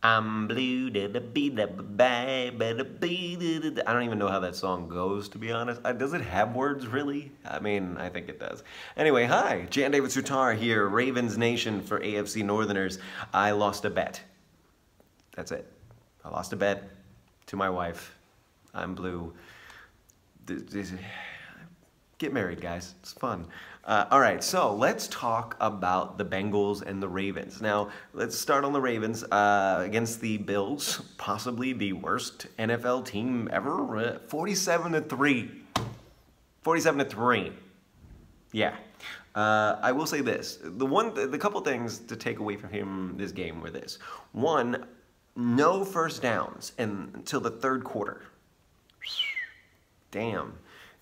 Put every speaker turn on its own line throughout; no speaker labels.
I'm blue, I don't even know how that song goes, to be honest. Does it have words, really? I mean, I think it does. Anyway, hi, Jan David Sutar here, Ravens Nation for AFC Northerners. I lost a bet. That's it. I lost a bet to my wife. I'm blue. Get married, guys. It's fun. All right, so let's talk about the Bengals and the Ravens. Now, let's start on the Ravens against the Bills, possibly the worst NFL team ever. 47-3. 47-3. Yeah. I will say this: the couple things to take away from him this game were this: one, no first downs until the third quarter. Damn.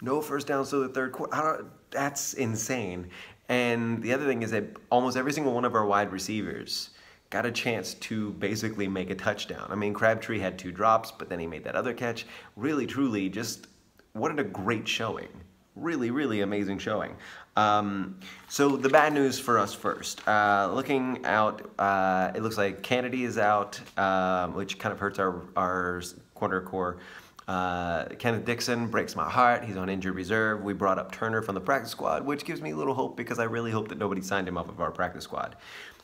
No first downs till the third quarter. That's insane. And the other thing is that almost every single one of our wide receivers got a chance to basically make a touchdown. I mean, Crabtree had 2 drops, but then he made that other catch. Really, truly, just what a great showing. Really, really amazing showing. So the bad news for us first. Looking out, it looks like Kennedy is out, which kind of hurts our corner core. Kenneth Dixon breaks my heart. He's on injured reserve. We brought up Turner from the practice squad, which gives me a little hope because I really hope that nobody signed him off of our practice squad.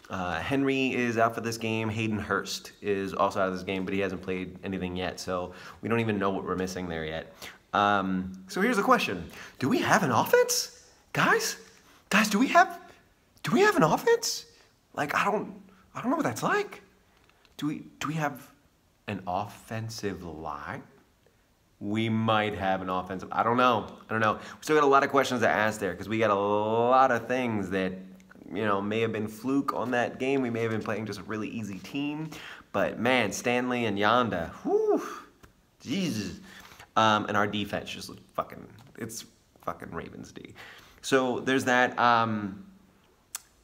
Henry is out for this game. Hayden Hurst is also out of this game, but he hasn't played anything yet, so we don't even know what we're missing there yet. So here's the question: do we have an offense, guys? Guys, do we have an offense? Like I don't know what that's like. Do we have an offensive line? We might have an offensive. I don't know. We still got a lot of questions to ask there because we got a lot of things that, may have been fluke on that game. We may have been playing just a really easy team. But, man, Stanley and Yonda, whew, Jesus. And our defense just it's fucking Ravens D. So there's that.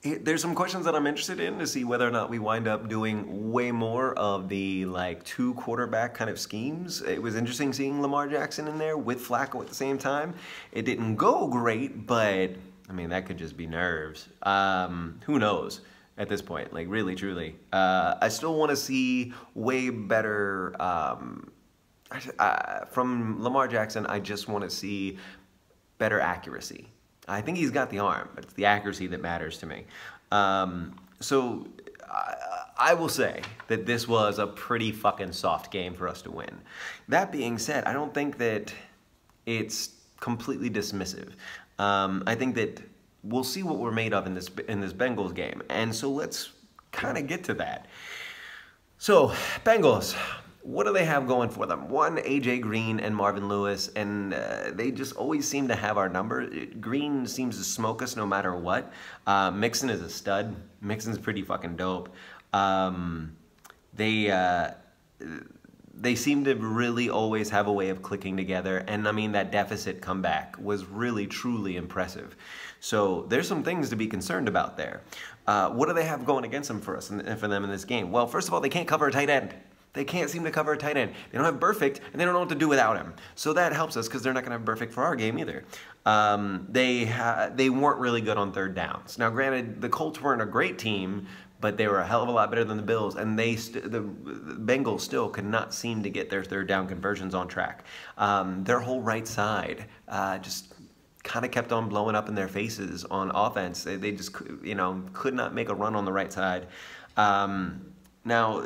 There's some questions that I'm interested in to see whether or not we wind up doing way more of the 2 quarterback kind of schemes. It was interesting seeing Lamar Jackson in there with Flacco at the same time. It didn't go great, but I mean that could just be nerves. Who knows at this point? Really, truly. I still want to see way better from Lamar Jackson. I just want to see better accuracy. I think he's got the arm, but it's the accuracy that matters to me. So I will say that this was a pretty fucking soft game for us to win. That being said, I don't think that it's completely dismissive. I think that we'll see what we're made of in this Bengals game. And so let's kind of get to that. So, Bengals. What do they have going for them? One, A.J. Green and Marvin Lewis, and they just always seem to have our number. Green seems to smoke us no matter what. Mixon is a stud. Mixon's pretty fucking dope. They seem to really always have a way of clicking together, and I mean that deficit comeback was really, truly impressive. So there's some things to be concerned about there. What do they have going against them for us and for them in this game? Well, first of all, they can't cover a tight end. They can't seem to cover a tight end. They don't have Burfict, and they don't know what to do without him. So that helps us because they're not going to have Burfict for our game either. They weren't really good on third downs. Now, granted, the Colts weren't a great team, but they were a hell of a lot better than the Bills, and the Bengals still could not seem to get their third down conversions on track. Their whole right side just kind of kept on blowing up in their faces on offense. They just, could not make a run on the right side. Now,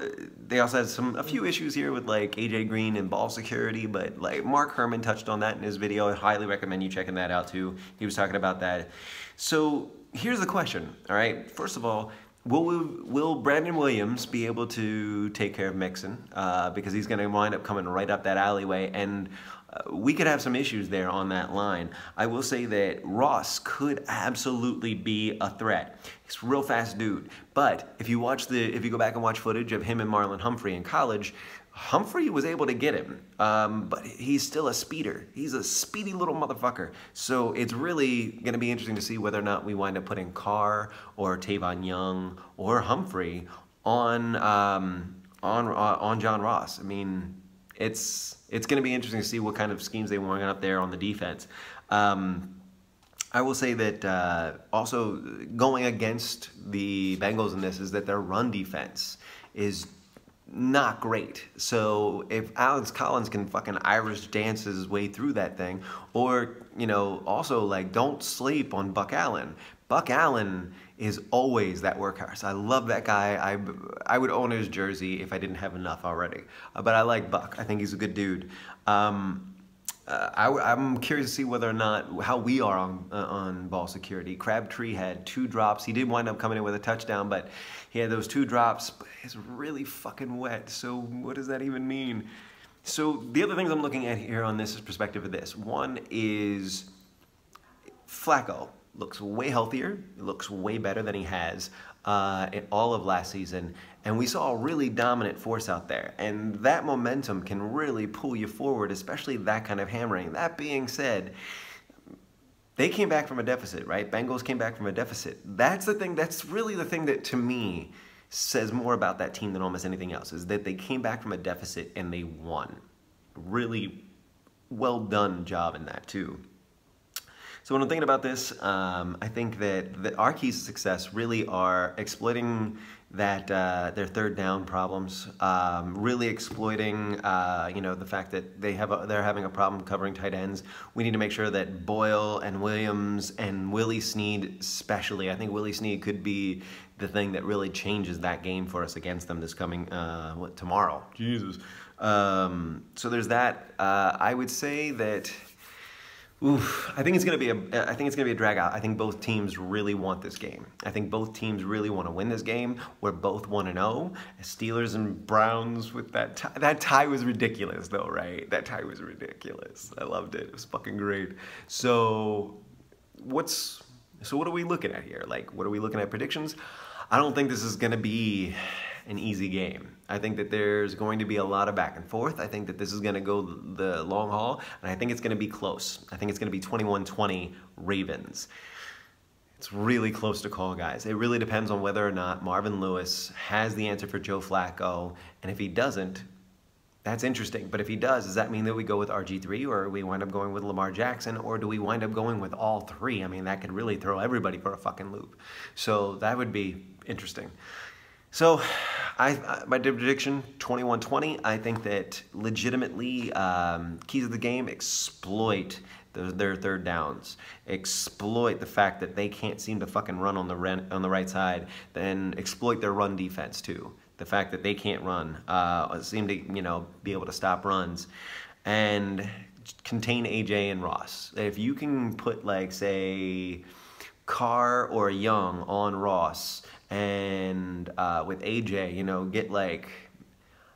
they also had a few issues here with A.J. Green and ball security, but Mark Herman touched on that in his video. I highly recommend you checking that out too. He was talking about that. So here's the question, all right? First of all, will Brandon Williams be able to take care of Mixon? Because he's going to wind up coming right up that alleyway, and we could have some issues there on that line. I will say that Ross could absolutely be a threat. He's a real fast dude. But if you go back and watch footage of him and Marlon Humphrey in college, Humphrey was able to get him, but he's still a speeder. He's a speedy little motherfucker. So it's really going to be interesting to see whether or not we wind up putting Carr or Tavon Young or Humphrey on John Ross. I mean, it's going to be interesting to see what kind of schemes they want up there on the defense. I will say that also going against the Bengals in this is that their run defense is not great. So if Alex Collins can fucking Irish dance his way through that thing, or, you know, also like don't sleep on Buck Allen. Buck Allen is always that workhorse. I love that guy. I would own his jersey if I didn't have enough already. But I like Buck. I think he's a good dude. I'm curious to see whether or not how we are on ball security. Crabtree had 2 drops. He did wind up coming in with a touchdown, but he had those 2 drops. But it's really fucking wet. So what does that even mean? So the other things I'm looking at here on this perspective of this. One is Flacco looks way healthier. Looks way better than he has in all of last season. And we saw a really dominant force out there. And that momentum can really pull you forward, especially that kind of hammering. That being said, they came back from a deficit, right? Bengals came back from a deficit. That's the thing, that's really the thing that, to me, says more about that team than almost anything else, is that they came back from a deficit and they won. Really well done job in that, too. So when I'm thinking about this, I think that our keys to success really are exploiting that their third down problems, really exploiting you know, the fact that they're having a problem covering tight ends. We need to make sure that Boyle and Williams and Willie Snead especially, I think Willie Snead could be the thing that really changes that game for us against them this coming tomorrow. Jesus. So there's that. I would say that. Oof, I think it's gonna be a drag out. I think both teams really want this game. I think both teams really want to win this game. We're both 1-0. Steelers and Browns with that tie. That tie was ridiculous, though, right? That tie was ridiculous. I loved it. It was fucking great. So what are we looking at here? Like, what are we looking at predictions? I don't think this is gonna be an easy game. I think that there's going to be a lot of back and forth. I think that this is going to go the long haul, and I think it's going to be close. I think it's going to be 21-20 Ravens. It's really close to call, guys. It really depends on whether or not Marvin Lewis has the answer for Joe Flacco, and if he doesn't, that's interesting. But if he does that mean that we go with RG3, or we wind up going with Lamar Jackson, or do we wind up going with all 3? I mean, that could really throw everybody for a fucking loop. So that would be interesting. So, my prediction, 21-20. I think that legitimately, keys of the game, exploit their third downs. Exploit the fact that they can't seem to fucking run on the right side. Then exploit their run defense too. The fact that they can't run, seem to, you know, be able to stop runs, and contain AJ and Ross. If you can put, like, say, Carr or Young on Ross, and with AJ, you know, get like,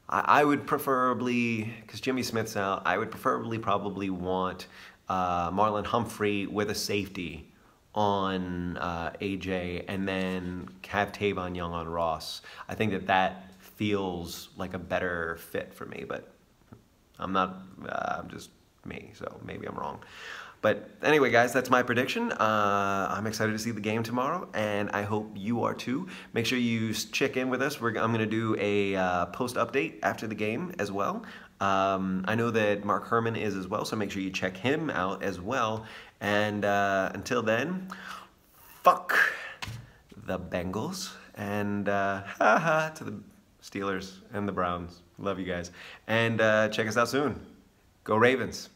I would preferably, because Jimmy Smith's out, I would preferably probably want Marlon Humphrey with a safety on AJ, and then have Tavon Young on Ross. I think that feels like a better fit for me, but I'm not, I'm just me, so maybe I'm wrong. But anyway, guys, that's my prediction. I'm excited to see the game tomorrow, and I hope you are too. Make sure you check in with us. I'm going to do a post update after the game as well. I know that Mark Herman is as well, so make sure you check him out as well. And until then, fuck the Bengals, and to the Steelers and the Browns. Love you guys. And check us out soon. Go Ravens.